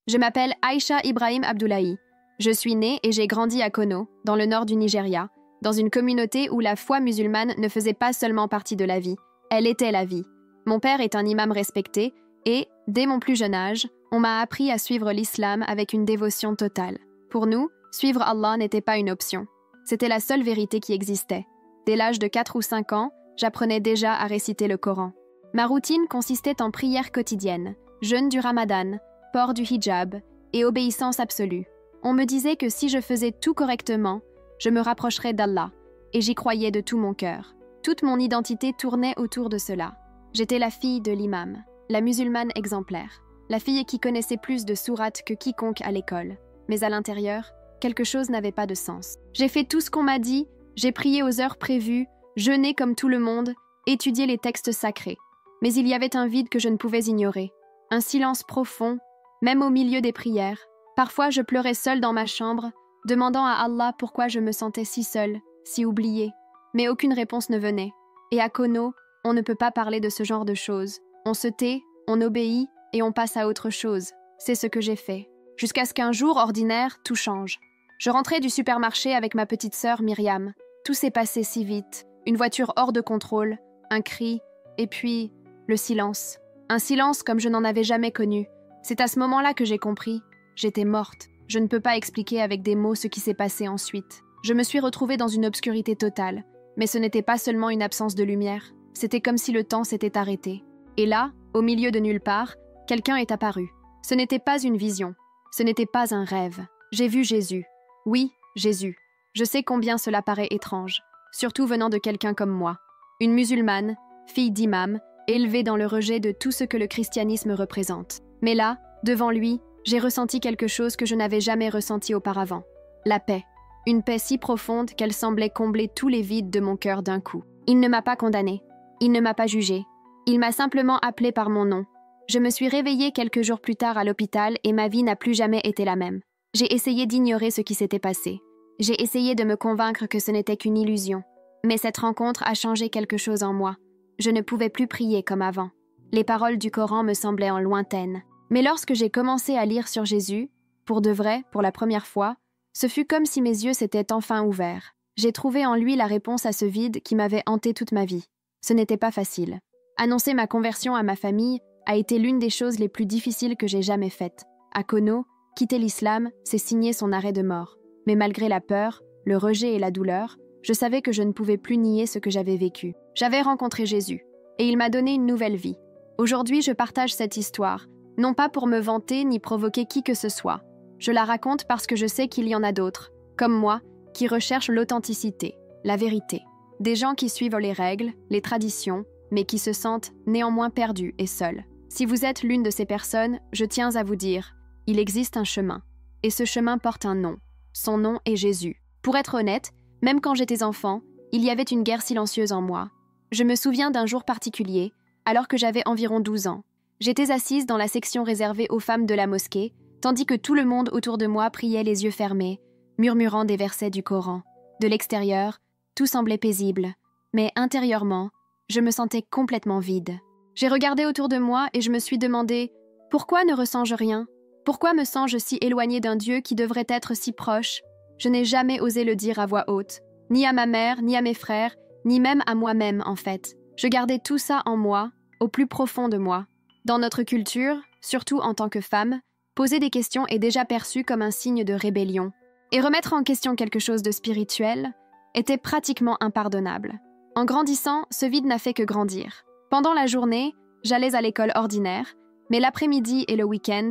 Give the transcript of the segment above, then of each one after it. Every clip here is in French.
Je m'appelle Aisha Ibrahim Abdullahi. Je suis née et j'ai grandi à Kono, dans le nord du Nigeria, dans une communauté où la foi musulmane ne faisait pas seulement partie de la vie, elle était la vie. Mon père est un imam respecté et, dès mon plus jeune âge, on m'a appris à suivre l'islam avec une dévotion totale. Pour nous, suivre Allah n'était pas une option. C'était la seule vérité qui existait. Dès l'âge de 4 ou 5 ans, j'apprenais déjà à réciter le Coran. Ma routine consistait en prières quotidiennes, jeûne du Ramadan, port du hijab et obéissance absolue. On me disait que si je faisais tout correctement, je me rapprocherais d'Allah, et j'y croyais de tout mon cœur. Toute mon identité tournait autour de cela. J'étais la fille de l'imam, la musulmane exemplaire, la fille qui connaissait plus de sourates que quiconque à l'école. Mais à l'intérieur, quelque chose n'avait pas de sens. J'ai fait tout ce qu'on m'a dit, j'ai prié aux heures prévues, jeûné comme tout le monde, étudié les textes sacrés. Mais il y avait un vide que je ne pouvais ignorer, un silence profond, même au milieu des prières. Parfois, je pleurais seule dans ma chambre, demandant à Allah pourquoi je me sentais si seule, si oubliée. Mais aucune réponse ne venait. Et à Kono, on ne peut pas parler de ce genre de choses. On se tait, on obéit et on passe à autre chose. C'est ce que j'ai fait. Jusqu'à ce qu'un jour ordinaire, tout change. Je rentrais du supermarché avec ma petite sœur Myriam. Tout s'est passé si vite. Une voiture hors de contrôle, un cri, et puis le silence. Un silence comme je n'en avais jamais connu. C'est à ce moment-là que j'ai compris. J'étais morte. Je ne peux pas expliquer avec des mots ce qui s'est passé ensuite. Je me suis retrouvée dans une obscurité totale. Mais ce n'était pas seulement une absence de lumière. C'était comme si le temps s'était arrêté. Et là, au milieu de nulle part, quelqu'un est apparu. Ce n'était pas une vision. Ce n'était pas un rêve. J'ai vu Jésus. Oui, Jésus. Je sais combien cela paraît étrange, surtout venant de quelqu'un comme moi. Une musulmane, fille d'imam, élevée dans le rejet de tout ce que le christianisme représente. Mais là, devant lui, j'ai ressenti quelque chose que je n'avais jamais ressenti auparavant. La paix. Une paix si profonde qu'elle semblait combler tous les vides de mon cœur d'un coup. Il ne m'a pas condamnée. Il ne m'a pas jugée. Il m'a simplement appelée par mon nom. Je me suis réveillée quelques jours plus tard à l'hôpital et ma vie n'a plus jamais été la même. J'ai essayé d'ignorer ce qui s'était passé. J'ai essayé de me convaincre que ce n'était qu'une illusion. Mais cette rencontre a changé quelque chose en moi. Je ne pouvais plus prier comme avant. Les paroles du Coran me semblaient en lointaines. Mais lorsque j'ai commencé à lire sur Jésus, pour de vrai, pour la première fois, ce fut comme si mes yeux s'étaient enfin ouverts. J'ai trouvé en lui la réponse à ce vide qui m'avait hanté toute ma vie. Ce n'était pas facile. Annoncer ma conversion à ma famille a été l'une des choses les plus difficiles que j'ai jamais faites. À Kono, quitter l'islam, c'est signer son arrêt de mort. Mais malgré la peur, le rejet et la douleur, je savais que je ne pouvais plus nier ce que j'avais vécu. J'avais rencontré Jésus, et il m'a donné une nouvelle vie. Aujourd'hui, je partage cette histoire, non pas pour me vanter ni provoquer qui que ce soit. Je la raconte parce que je sais qu'il y en a d'autres, comme moi, qui recherchent l'authenticité, la vérité. Des gens qui suivent les règles, les traditions, mais qui se sentent néanmoins perdus et seuls. Si vous êtes l'une de ces personnes, je tiens à vous dire, il existe un chemin. Et ce chemin porte un nom. Son nom est Jésus. Pour être honnête, même quand j'étais enfant, il y avait une guerre silencieuse en moi. Je me souviens d'un jour particulier, alors que j'avais environ 12 ans. J'étais assise dans la section réservée aux femmes de la mosquée, tandis que tout le monde autour de moi priait les yeux fermés, murmurant des versets du Coran. De l'extérieur, tout semblait paisible, mais intérieurement, je me sentais complètement vide. J'ai regardé autour de moi et je me suis demandé « Pourquoi ne ressens-je rien ? Pourquoi me sens-je si éloignée d'un Dieu qui devrait être si proche ?» Je n'ai jamais osé le dire à voix haute, ni à ma mère, ni à mes frères, ni même à moi-même en fait. Je gardais tout ça en moi, au plus profond de moi. Dans notre culture, surtout en tant que femme, poser des questions est déjà perçu comme un signe de rébellion. Et remettre en question quelque chose de spirituel était pratiquement impardonnable. En grandissant, ce vide n'a fait que grandir. Pendant la journée, j'allais à l'école ordinaire, mais l'après-midi et le week-end,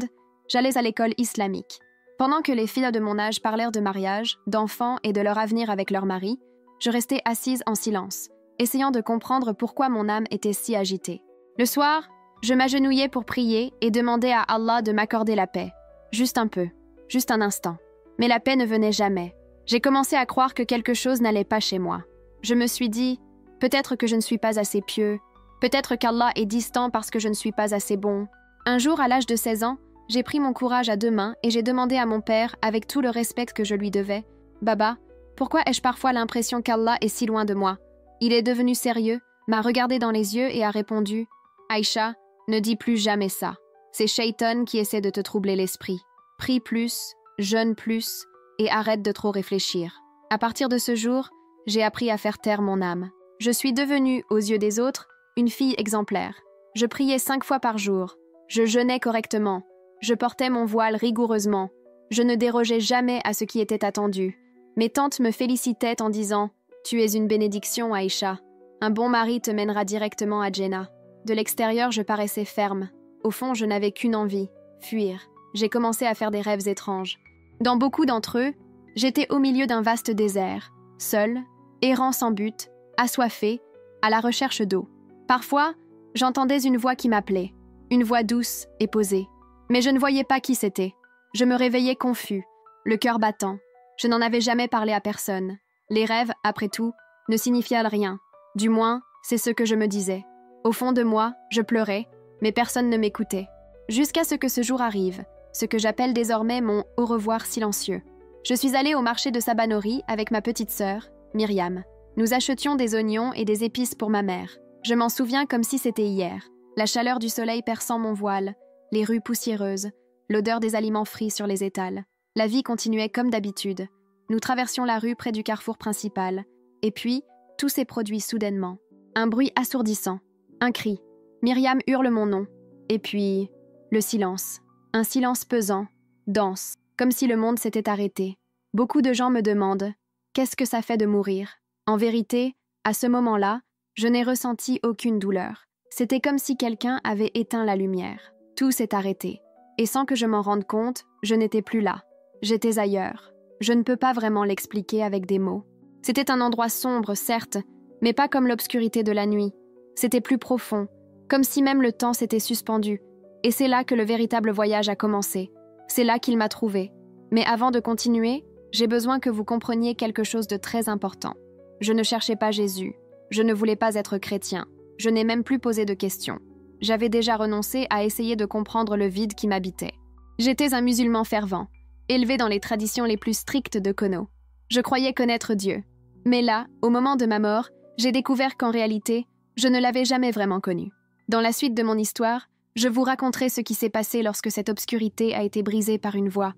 j'allais à l'école islamique. Pendant que les filles de mon âge parlèrent de mariage, d'enfants et de leur avenir avec leur mari, je restais assise en silence, essayant de comprendre pourquoi mon âme était si agitée. Le soir, je m'agenouillais pour prier et demandais à Allah de m'accorder la paix. Juste un peu, juste un instant. Mais la paix ne venait jamais. J'ai commencé à croire que quelque chose n'allait pas chez moi. Je me suis dit, peut-être que je ne suis pas assez pieux, peut-être qu'Allah est distant parce que je ne suis pas assez bon. Un jour, à l'âge de 16 ans, j'ai pris mon courage à deux mains et j'ai demandé à mon père, avec tout le respect que je lui devais, « Baba, pourquoi ai-je parfois l'impression qu'Allah est si loin de moi ?» Il est devenu sérieux, m'a regardé dans les yeux et a répondu « Aïcha, ne dis plus jamais ça. C'est Shaitan qui essaie de te troubler l'esprit. Prie plus, jeûne plus et arrête de trop réfléchir. À partir de ce jour, j'ai appris à faire taire mon âme. Je suis devenue, aux yeux des autres, une fille exemplaire. Je priais 5 fois par jour. Je jeûnais correctement. Je portais mon voile rigoureusement. Je ne dérogeais jamais à ce qui était attendu. Mes tantes me félicitaient en disant « Tu es une bénédiction, Aïcha. Un bon mari te mènera directement à Djenna. » De l'extérieur, je paraissais ferme. Au fond, je n'avais qu'une envie, fuir. J'ai commencé à faire des rêves étranges. Dans beaucoup d'entre eux, j'étais au milieu d'un vaste désert, seul, errant sans but, assoiffé, à la recherche d'eau. Parfois, j'entendais une voix qui m'appelait, une voix douce et posée. Mais je ne voyais pas qui c'était. Je me réveillais confus, le cœur battant. Je n'en avais jamais parlé à personne. Les rêves, après tout, ne signifiaient rien. Du moins, c'est ce que je me disais. Au fond de moi, je pleurais, mais personne ne m'écoutait. Jusqu'à ce que ce jour arrive, ce que j'appelle désormais mon au revoir silencieux. Je suis allée au marché de Sabanori avec ma petite sœur, Myriam. Nous achetions des oignons et des épices pour ma mère. Je m'en souviens comme si c'était hier. La chaleur du soleil perçant mon voile, les rues poussiéreuses, l'odeur des aliments frits sur les étals. La vie continuait comme d'habitude. Nous traversions la rue près du carrefour principal. Et puis, tout s'est produit soudainement. Un bruit assourdissant. Un cri. Myriam hurle mon nom. Et puis, le silence. Un silence pesant, dense, comme si le monde s'était arrêté. Beaucoup de gens me demandent « Qu'est-ce que ça fait de mourir ?» En vérité, à ce moment-là, je n'ai ressenti aucune douleur. C'était comme si quelqu'un avait éteint la lumière. Tout s'est arrêté. Et sans que je m'en rende compte, je n'étais plus là. J'étais ailleurs. Je ne peux pas vraiment l'expliquer avec des mots. C'était un endroit sombre, certes, mais pas comme l'obscurité de la nuit. C'était plus profond, comme si même le temps s'était suspendu. Et c'est là que le véritable voyage a commencé. C'est là qu'il m'a trouvée. Mais avant de continuer, j'ai besoin que vous compreniez quelque chose de très important. Je ne cherchais pas Jésus. Je ne voulais pas être chrétien. Je n'ai même plus posé de questions. J'avais déjà renoncé à essayer de comprendre le vide qui m'habitait. J'étais un musulman fervent, élevé dans les traditions les plus strictes de Kono. Je croyais connaître Dieu. Mais là, au moment de ma mort, j'ai découvert qu'en réalité, je ne l'avais jamais vraiment connu. Dans la suite de mon histoire, je vous raconterai ce qui s'est passé lorsque cette obscurité a été brisée par une voix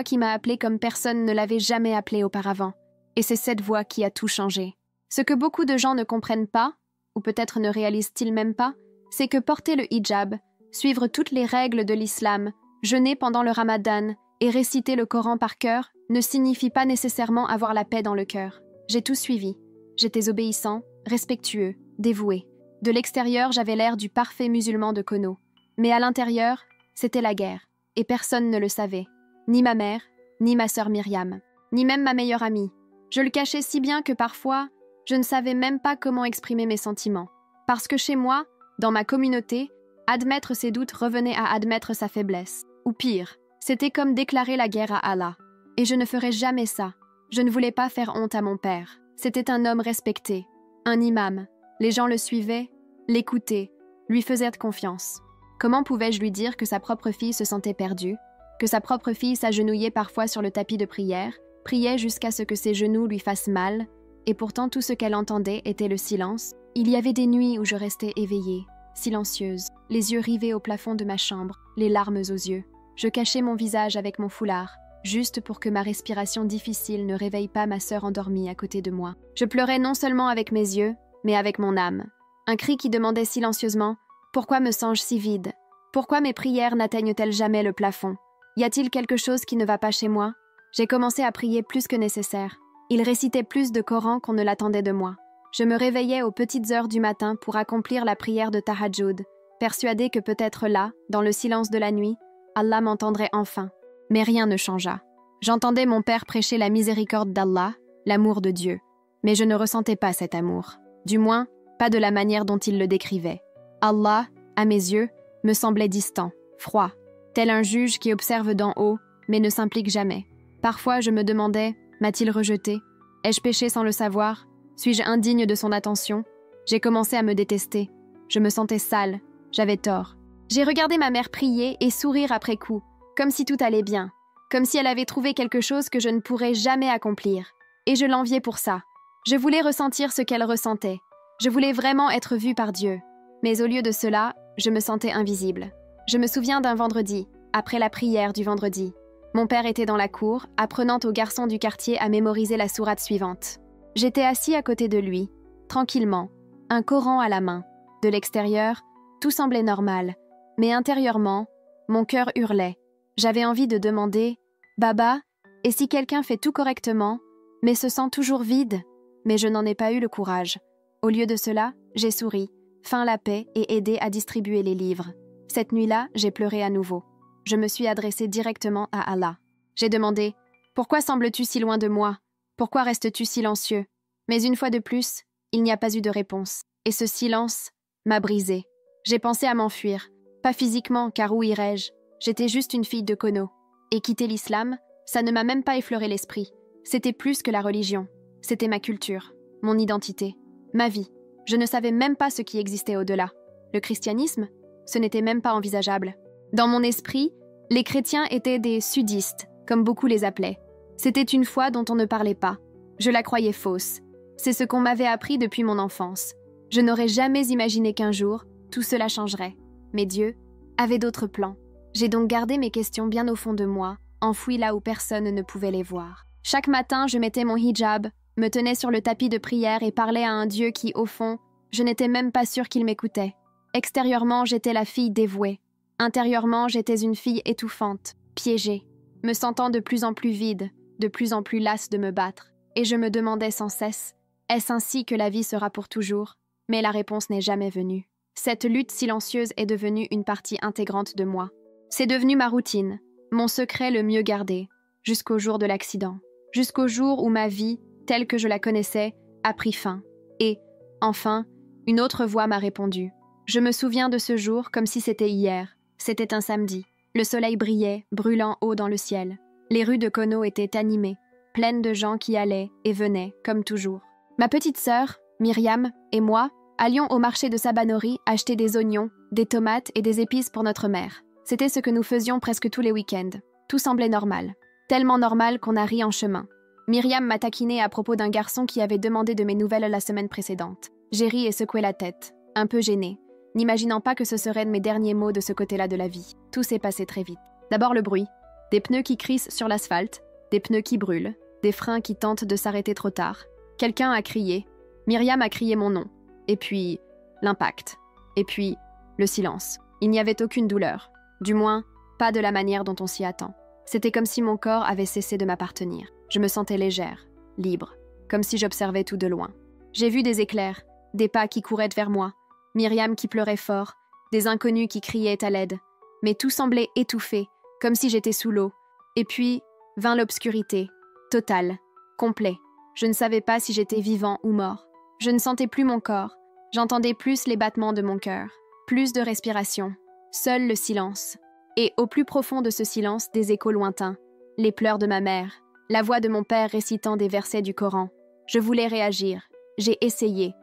qui m'a appelée comme personne ne l'avait jamais appelée auparavant. Et c'est cette voix qui a tout changé. Ce que beaucoup de gens ne comprennent pas, ou peut-être ne réalisent-ils même pas, c'est que porter le hijab, suivre toutes les règles de l'islam, jeûner pendant le ramadan et réciter le Coran par cœur ne signifie pas nécessairement avoir la paix dans le cœur. J'ai tout suivi. J'étais obéissant, respectueux, dévoué. De l'extérieur, j'avais l'air du parfait musulman de Kono. Mais à l'intérieur, c'était la guerre. Et personne ne le savait. Ni ma mère, ni ma sœur Myriam, ni même ma meilleure amie. Je le cachais si bien que parfois, je ne savais même pas comment exprimer mes sentiments. Parce que chez moi, dans ma communauté, admettre ses doutes revenait à admettre sa faiblesse. Ou pire, c'était comme déclarer la guerre à Allah. Et je ne ferais jamais ça. Je ne voulais pas faire honte à mon père. C'était un homme respecté, un imam. Les gens le suivaient, l'écoutaient, lui faisaient confiance. Comment pouvais-je lui dire que sa propre fille se sentait perdue, que sa propre fille s'agenouillait parfois sur le tapis de prière, priait jusqu'à ce que ses genoux lui fassent mal, et pourtant tout ce qu'elle entendait était le silence. Il y avait des nuits où je restais éveillée, silencieuse, les yeux rivés au plafond de ma chambre, les larmes aux yeux. Je cachais mon visage avec mon foulard, juste pour que ma respiration difficile ne réveille pas ma sœur endormie à côté de moi. Je pleurais non seulement avec mes yeux, mais avec mon âme. Un cri qui demandait silencieusement « Pourquoi me sens-je si vide? Pourquoi mes prières n'atteignent-elles jamais le plafond? Y a-t-il quelque chose qui ne va pas chez moi ?» J'ai commencé à prier plus que nécessaire. Il récitait plus de Coran qu'on ne l'attendait de moi. Je me réveillais aux petites heures du matin pour accomplir la prière de Tahajjud, persuadée que peut-être là, dans le silence de la nuit, Allah m'entendrait enfin. Mais rien ne changea. J'entendais mon père prêcher la miséricorde d'Allah, l'amour de Dieu. Mais je ne ressentais pas cet amour. Du moins, pas de la manière dont il le décrivait. Allah, à mes yeux, me semblait distant, froid, tel un juge qui observe d'en haut, mais ne s'implique jamais. Parfois, je me demandais, m'a-t-il rejeté? Ai-je péché sans le savoir? Suis-je indigne de son attention? J'ai commencé à me détester. Je me sentais sale. J'avais tort. J'ai regardé ma mère prier et sourire après coup, comme si tout allait bien, comme si elle avait trouvé quelque chose que je ne pourrais jamais accomplir. Et je l'enviais pour ça. Je voulais ressentir ce qu'elle ressentait. Je voulais vraiment être vue par Dieu. Mais au lieu de cela, je me sentais invisible. Je me souviens d'un vendredi, après la prière du vendredi. Mon père était dans la cour, apprenant aux garçons du quartier à mémoriser la sourate suivante. J'étais assis à côté de lui, tranquillement, un Coran à la main. De l'extérieur, tout semblait normal, mais intérieurement, mon cœur hurlait. J'avais envie de demander « Baba, et si quelqu'un fait tout correctement, mais se sent toujours vide ?» Mais je n'en ai pas eu le courage. Au lieu de cela, j'ai souri, feint la paix et aidé à distribuer les livres. Cette nuit-là, j'ai pleuré à nouveau. Je me suis adressée directement à Allah. J'ai demandé « Pourquoi sembles-tu si loin de moi? Pourquoi restes-tu silencieux ?» Mais une fois de plus, il n'y a pas eu de réponse. Et ce silence m'a brisée. J'ai pensé à m'enfuir. Pas physiquement, car où irais-je? J'étais juste une fille de Kono. Et quitter l'islam, ça ne m'a même pas effleuré l'esprit. C'était plus que la religion. C'était ma culture, mon identité, ma vie. Je ne savais même pas ce qui existait au-delà. Le christianisme, ce n'était même pas envisageable. Dans mon esprit, les chrétiens étaient des sudistes, comme beaucoup les appelaient. C'était une foi dont on ne parlait pas. Je la croyais fausse. C'est ce qu'on m'avait appris depuis mon enfance. Je n'aurais jamais imaginé qu'un jour, tout cela changerait. Mais Dieu avait d'autres plans. J'ai donc gardé mes questions bien au fond de moi, enfouies là où personne ne pouvait les voir. Chaque matin, je mettais mon hijab, me tenais sur le tapis de prière et parlais à un Dieu qui, au fond, je n'étais même pas sûre qu'il m'écoutait. Extérieurement, j'étais la fille dévouée. Intérieurement, j'étais une fille étouffante, piégée, me sentant de plus en plus vide, de plus en plus lasse de me battre. Et je me demandais sans cesse, est-ce ainsi que la vie sera pour toujours? Mais la réponse n'est jamais venue. Cette lutte silencieuse est devenue une partie intégrante de moi. C'est devenu ma routine, mon secret le mieux gardé, jusqu'au jour de l'accident, jusqu'au jour où ma vie, telle que je la connaissais, a pris fin. Et, enfin, une autre voix m'a répondu. Je me souviens de ce jour comme si c'était hier. C'était un samedi. Le soleil brillait, brûlant haut dans le ciel. Les rues de Kono étaient animées, pleines de gens qui allaient et venaient, comme toujours. Ma petite sœur, Myriam, et moi allions au marché de Sabanori acheter des oignons, des tomates et des épices pour notre mère. C'était ce que nous faisions presque tous les week-ends. Tout semblait normal. Tellement normal qu'on a ri en chemin. Myriam m'a taquiné à propos d'un garçon qui avait demandé de mes nouvelles la semaine précédente. J'ai ri et secoué la tête, un peu gênée, n'imaginant pas que ce seraient mes derniers mots de ce côté-là de la vie. Tout s'est passé très vite. D'abord le bruit, des pneus qui crissent sur l'asphalte, des pneus qui brûlent, des freins qui tentent de s'arrêter trop tard. Quelqu'un a crié. Myriam a crié mon nom. Et puis, l'impact. Et puis, le silence. Il n'y avait aucune douleur. Du moins, pas de la manière dont on s'y attend. C'était comme si mon corps avait cessé de m'appartenir. Je me sentais légère, libre, comme si j'observais tout de loin. J'ai vu des éclairs, des pas qui couraient vers moi, Myriam qui pleurait fort, des inconnus qui criaient à l'aide. Mais tout semblait étouffé, comme si j'étais sous l'eau. Et puis, vint l'obscurité, totale, complet. Je ne savais pas si j'étais vivant ou mort. Je ne sentais plus mon corps. J'entendais plus les battements de mon cœur, plus de respiration. Seul le silence. Et au plus profond de ce silence, des échos lointains. Les pleurs de ma mère, la voix de mon père récitant des versets du Coran. Je voulais réagir. J'ai essayé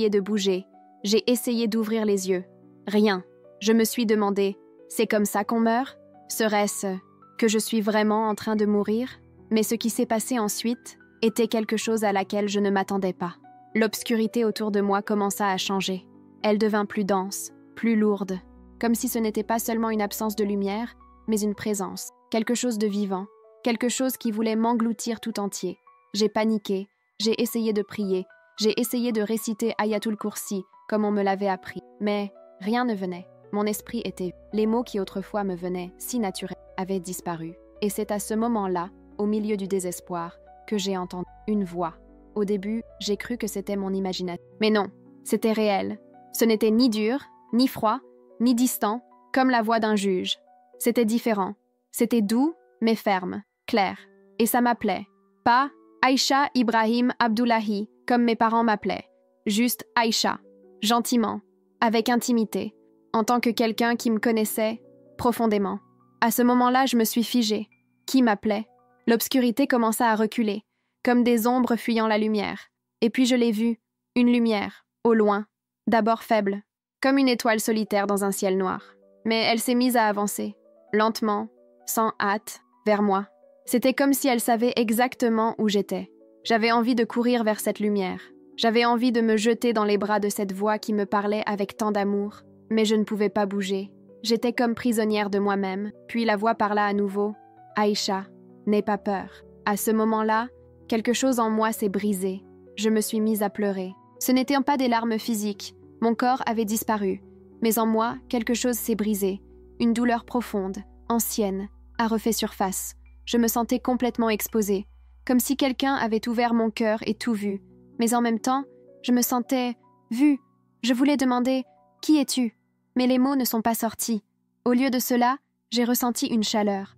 de bouger. J'ai essayé d'ouvrir les yeux. Rien. Je me suis demandé, c'est comme ça qu'on meurt? Serait-ce que je suis vraiment en train de mourir? Mais ce qui s'est passé ensuite était quelque chose à laquelle je ne m'attendais pas. L'obscurité autour de moi commença à changer. Elle devint plus dense, plus lourde, comme si ce n'était pas seulement une absence de lumière, mais une présence, quelque chose de vivant, quelque chose qui voulait m'engloutir tout entier. J'ai paniqué, j'ai essayé de prier, j'ai essayé de réciter Ayatul Kursi, comme on me l'avait appris. Mais rien ne venait. Mon esprit était... Les mots qui autrefois me venaient, si naturels, avaient disparu. Et c'est à ce moment-là, au milieu du désespoir, que j'ai entendu une voix. Au début, j'ai cru que c'était mon imagination. Mais non, c'était réel. Ce n'était ni dur, ni froid, ni distant, comme la voix d'un juge. C'était différent. C'était doux, mais ferme, clair. Et ça m'appelait. Pas Aïcha Ibrahim Abdullahi, comme mes parents m'appelaient. Juste Aïcha, gentiment, avec intimité, en tant que quelqu'un qui me connaissait profondément. À ce moment-là, je me suis figée. Qui m'appelait? L'obscurité commença à reculer, comme des ombres fuyant la lumière. Et puis je l'ai vue, une lumière, au loin, d'abord faible, comme une étoile solitaire dans un ciel noir. Mais elle s'est mise à avancer, lentement, sans hâte, vers moi. C'était comme si elle savait exactement où j'étais. J'avais envie de courir vers cette lumière. J'avais envie de me jeter dans les bras de cette voix qui me parlait avec tant d'amour, mais je ne pouvais pas bouger. J'étais comme prisonnière de moi-même, puis la voix parla à nouveau. « Aïcha, n'aie pas peur. » À ce moment-là, quelque chose en moi s'est brisé. Je me suis mise à pleurer. Ce n'étaient pas des larmes physiques. Mon corps avait disparu. Mais en moi, quelque chose s'est brisé. Une douleur profonde, ancienne, a refait surface. Je me sentais complètement exposée, comme si quelqu'un avait ouvert mon cœur et tout vu. Mais en même temps, je me sentais vue. Je voulais demander « Qui es-tu » Mais les mots ne sont pas sortis. Au lieu de cela, j'ai ressenti une chaleur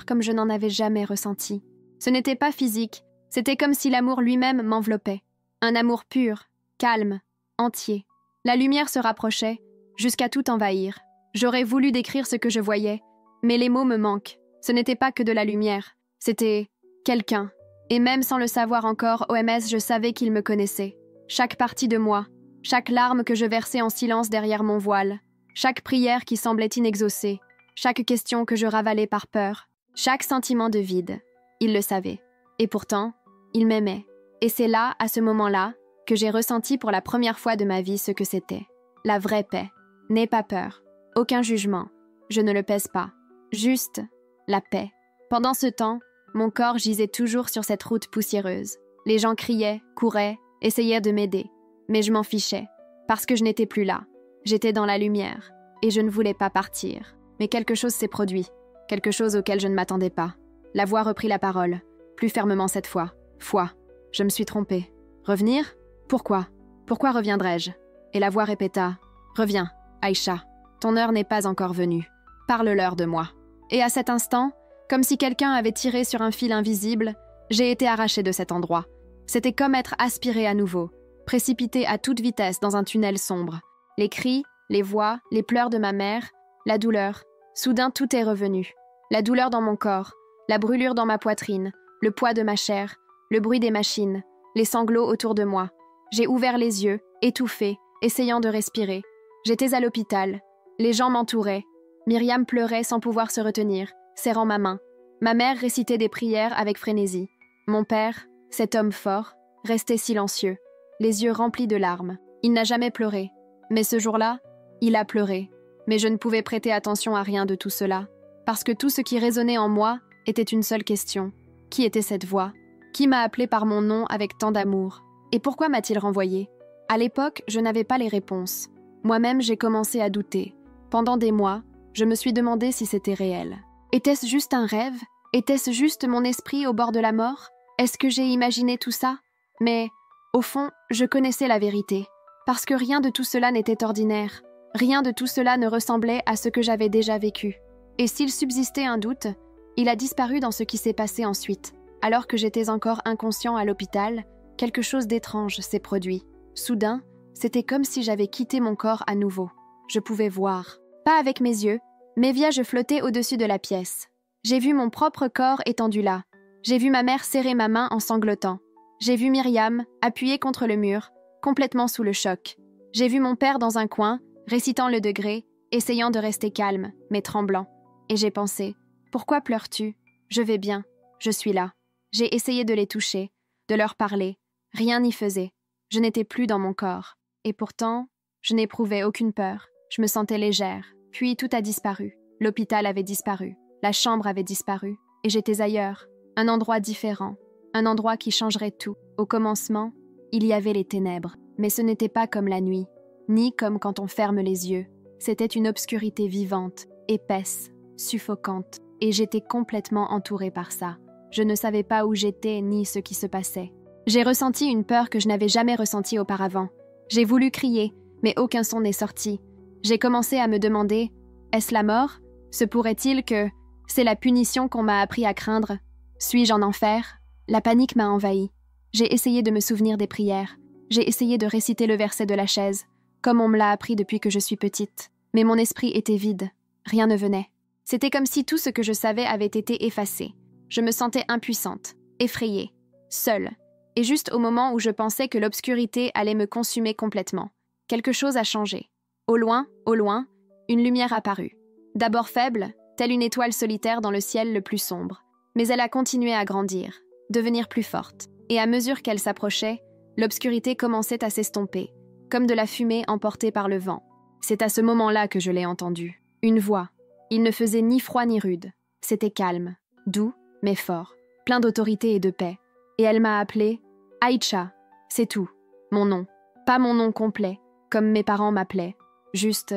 comme je n'en avais jamais ressenti. Ce n'était pas physique, c'était comme si l'amour lui-même m'enveloppait. Un amour pur, calme, entier. La lumière se rapprochait, jusqu'à tout envahir. J'aurais voulu décrire ce que je voyais, mais les mots me manquent. Ce n'était pas que de la lumière, c'était quelqu'un. Et même sans le savoir encore, OMS, je savais qu'il me connaissait. Chaque partie de moi, chaque larme que je versais en silence derrière mon voile, chaque prière qui semblait inexaucée, chaque question que je ravalais par peur, chaque sentiment de vide. Il le savait. Et pourtant, il m'aimait. Et c'est là, à ce moment-là, que j'ai ressenti pour la première fois de ma vie ce que c'était. La vraie paix. N'aie pas peur. Aucun jugement. Je ne le pèse pas. Juste la paix. Pendant ce temps, mon corps gisait toujours sur cette route poussiéreuse. Les gens criaient, couraient, essayaient de m'aider. Mais je m'en fichais, parce que je n'étais plus là. J'étais dans la lumière, et je ne voulais pas partir. Mais quelque chose s'est produit, quelque chose auquel je ne m'attendais pas. La voix reprit la parole, plus fermement cette fois. Foi, je me suis trompée. Revenir ? Pourquoi ? Pourquoi reviendrais-je ? Et la voix répéta, reviens, Aïcha, ton heure n'est pas encore venue. Parle-leur de moi. Et à cet instant, comme si quelqu'un avait tiré sur un fil invisible, j'ai été arrachée de cet endroit. C'était comme être aspirée à nouveau, précipitée à toute vitesse dans un tunnel sombre. Les cris, les voix, les pleurs de ma mère, la douleur. Soudain, tout est revenu. La douleur dans mon corps, la brûlure dans ma poitrine, le poids de ma chair, le bruit des machines, les sanglots autour de moi. J'ai ouvert les yeux, étouffée, essayant de respirer. J'étais à l'hôpital. Les gens m'entouraient. Myriam pleurait sans pouvoir se retenir, serrant ma main. Ma mère récitait des prières avec frénésie. Mon père, cet homme fort, restait silencieux, les yeux remplis de larmes. Il n'a jamais pleuré. Mais ce jour-là, il a pleuré. Mais je ne pouvais prêter attention à rien de tout cela, parce que tout ce qui résonnait en moi était une seule question. Qui était cette voix ? Qui m'a appelée par mon nom avec tant d'amour ? Et pourquoi m'a-t-il renvoyée ? À l'époque, je n'avais pas les réponses. Moi-même, j'ai commencé à douter. Pendant des mois, je me suis demandé si c'était réel. Était-ce juste un rêve ? Était-ce juste mon esprit au bord de la mort ? Est-ce que j'ai imaginé tout ça ? Mais, au fond, je connaissais la vérité, parce que rien de tout cela n'était ordinaire. Rien de tout cela ne ressemblait à ce que j'avais déjà vécu. Et s'il subsistait un doute, il a disparu dans ce qui s'est passé ensuite. Alors que j'étais encore inconscient à l'hôpital, quelque chose d'étrange s'est produit. Soudain, c'était comme si j'avais quitté mon corps à nouveau. Je pouvais voir. Pas avec mes yeux, mais je flottais au-dessus de la pièce. J'ai vu mon propre corps étendu là. J'ai vu ma mère serrer ma main en sanglotant. J'ai vu Myriam, appuyée contre le mur, complètement sous le choc. J'ai vu mon père dans un coin, récitant le degré, essayant de rester calme, mais tremblant. Et j'ai pensé, pourquoi pleures-tu ? Je vais bien, je suis là. J'ai essayé de les toucher, de leur parler. Rien n'y faisait. Je n'étais plus dans mon corps. Et pourtant, je n'éprouvais aucune peur. Je me sentais légère. Puis tout a disparu. L'hôpital avait disparu. La chambre avait disparu. Et j'étais ailleurs. Un endroit différent. Un endroit qui changerait tout. Au commencement, il y avait les ténèbres. Mais ce n'était pas comme la nuit. Ni comme quand on ferme les yeux. C'était une obscurité vivante, épaisse, suffocante. Et j'étais complètement entourée par ça. Je ne savais pas où j'étais ni ce qui se passait. J'ai ressenti une peur que je n'avais jamais ressentie auparavant. J'ai voulu crier, mais aucun son n'est sorti. J'ai commencé à me demander, est-ce la mort ? Se pourrait-il que c'est la punition qu'on m'a appris à craindre ? Suis-je en enfer ? La panique m'a envahie. J'ai essayé de me souvenir des prières. J'ai essayé de réciter le verset de la chaise, comme on me l'a appris depuis que je suis petite. Mais mon esprit était vide. Rien ne venait. C'était comme si tout ce que je savais avait été effacé. Je me sentais impuissante, effrayée, seule. Et juste au moment où je pensais que l'obscurité allait me consumer complètement, quelque chose a changé. Au loin, une lumière apparut. D'abord faible, telle une étoile solitaire dans le ciel le plus sombre. Mais elle a continué à grandir, devenir plus forte. Et à mesure qu'elle s'approchait, l'obscurité commençait à s'estomper, comme de la fumée emportée par le vent. C'est à ce moment-là que je l'ai entendue. Une voix. Il ne faisait ni froid ni rude. C'était calme, doux, mais fort, plein d'autorité et de paix. Et elle m'a appelée Aïcha. C'est tout. Mon nom. Pas mon nom complet, comme mes parents m'appelaient. Juste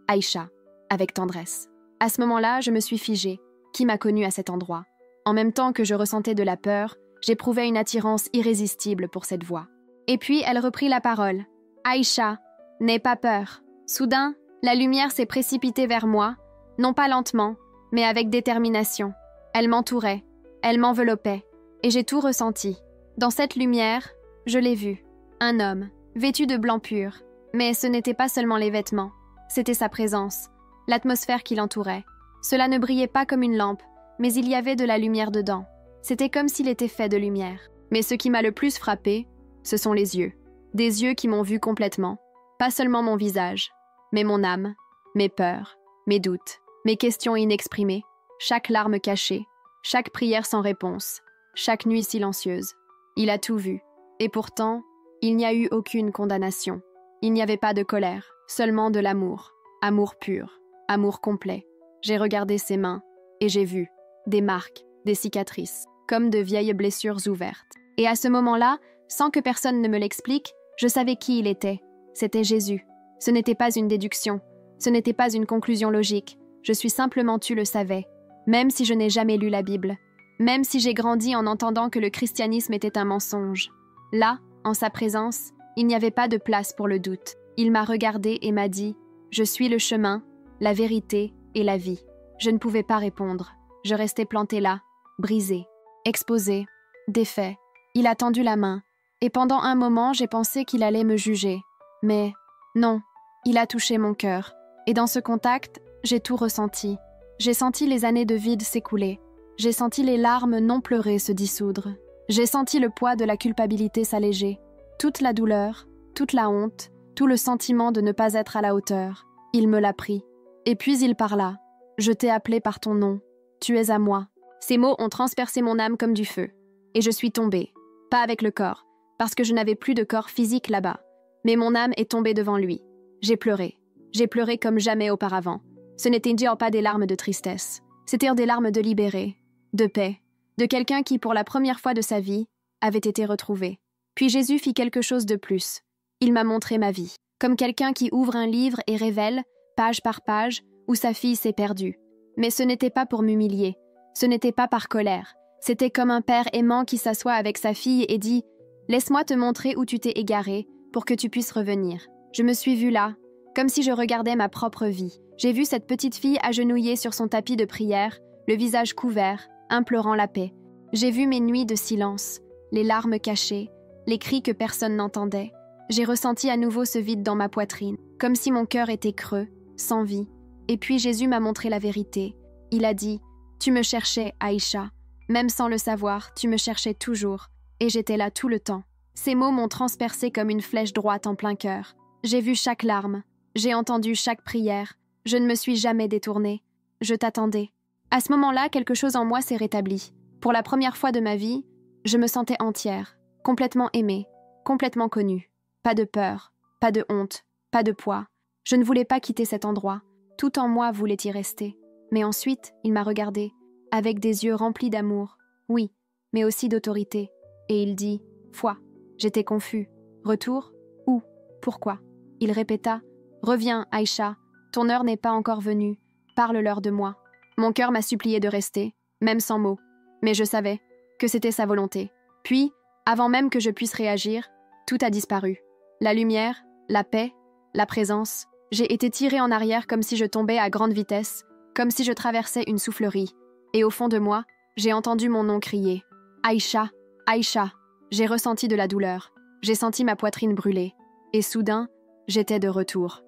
Aïcha, avec tendresse. À ce moment-là, je me suis figée. Qui m'a connue à cet endroit? En même temps que je ressentais de la peur, j'éprouvais une attirance irrésistible pour cette voix. Et puis, elle reprit la parole. Aïcha, n'aie pas peur. Soudain, la lumière s'est précipitée vers moi, non pas lentement, mais avec détermination. Elle m'entourait, elle m'enveloppait, et j'ai tout ressenti. Dans cette lumière, je l'ai vu. Un homme, vêtu de blanc pur. Mais ce n'était pas seulement les vêtements, c'était sa présence, l'atmosphère qui l'entourait. Cela ne brillait pas comme une lampe, mais il y avait de la lumière dedans. C'était comme s'il était fait de lumière. Mais ce qui m'a le plus frappé, ce sont les yeux. Des yeux qui m'ont vu complètement. Pas seulement mon visage, mais mon âme, mes peurs, mes doutes, mes questions inexprimées, chaque larme cachée, chaque prière sans réponse, chaque nuit silencieuse. Il a tout vu. Et pourtant, il n'y a eu aucune condamnation. Il n'y avait pas de colère, seulement de l'amour. Amour pur, amour complet. J'ai regardé ses mains, et j'ai vu des marques, des cicatrices, comme de vieilles blessures ouvertes. Et à ce moment-là, sans que personne ne me l'explique, je savais qui il était. C'était Jésus. Ce n'était pas une déduction, ce n'était pas une conclusion logique. Je suis simplement, tu le savais. Même si je n'ai jamais lu la Bible, même si j'ai grandi en entendant que le christianisme était un mensonge. Là, en sa présence, il n'y avait pas de place pour le doute. Il m'a regardé et m'a dit « Je suis le chemin, la vérité et la vie ». Je ne pouvais pas répondre. Je restais plantée là, brisée, exposée, défait. Il a tendu la main, et pendant un moment, j'ai pensé qu'il allait me juger. Mais non, il a touché mon cœur, et dans ce contact, j'ai tout ressenti. J'ai senti les années de vide s'écouler. J'ai senti les larmes non pleurées se dissoudre. J'ai senti le poids de la culpabilité s'alléger. Toute la douleur, toute la honte, tout le sentiment de ne pas être à la hauteur. Il me l'a pris. Et puis il parla. « Je t'ai appelé par ton nom. Tu es à moi. » Ces mots ont transpercé mon âme comme du feu. Et je suis tombée. Pas avec le corps, parce que je n'avais plus de corps physique là-bas. Mais mon âme est tombée devant lui. J'ai pleuré. J'ai pleuré comme jamais auparavant. Ce n'étaient pas des larmes de tristesse. C'étaient des larmes de libéré, de paix, de quelqu'un qui, pour la première fois de sa vie, avait été retrouvé. Puis Jésus fit quelque chose de plus. Il m'a montré ma vie, comme quelqu'un qui ouvre un livre et révèle, page par page, où sa fille s'est perdue. Mais ce n'était pas pour m'humilier, ce n'était pas par colère. C'était comme un père aimant qui s'assoit avec sa fille et dit « Laisse-moi te montrer où tu t'es égaré pour que tu puisses revenir. » Je me suis vue là, comme si je regardais ma propre vie. J'ai vu cette petite fille agenouillée sur son tapis de prière, le visage couvert, implorant la paix. J'ai vu mes nuits de silence, les larmes cachées, les cris que personne n'entendait. J'ai ressenti à nouveau ce vide dans ma poitrine, comme si mon cœur était creux, sans vie. Et puis Jésus m'a montré la vérité. Il a dit « Tu me cherchais, Aïcha. Même sans le savoir, tu me cherchais toujours. Et j'étais là tout le temps. » Ces mots m'ont transpercé comme une flèche droite en plein cœur. J'ai vu chaque larme. J'ai entendu chaque prière. Je ne me suis jamais détournée. Je t'attendais. À ce moment-là, quelque chose en moi s'est rétabli. Pour la première fois de ma vie, je me sentais entière, complètement aimée, complètement connue. Pas de peur, pas de honte, pas de poids. Je ne voulais pas quitter cet endroit. Tout en moi voulait y rester. Mais ensuite, il m'a regardée, avec des yeux remplis d'amour. Oui, mais aussi d'autorité. Et il dit « Foi ». J'étais confus. Retour? Où? Pourquoi? Il répéta « Reviens, Aïcha. Ton heure n'est pas encore venue. Parle-leur de moi. » Mon cœur m'a supplié de rester, même sans mots. Mais je savais que c'était sa volonté. Puis, avant même que je puisse réagir, tout a disparu. La lumière, la paix, la présence. J'ai été tirée en arrière comme si je tombais à grande vitesse, comme si je traversais une soufflerie. Et au fond de moi, j'ai entendu mon nom crier. « Aïcha, Aïcha !» J'ai ressenti de la douleur. J'ai senti ma poitrine brûler. Et soudain, j'étais de retour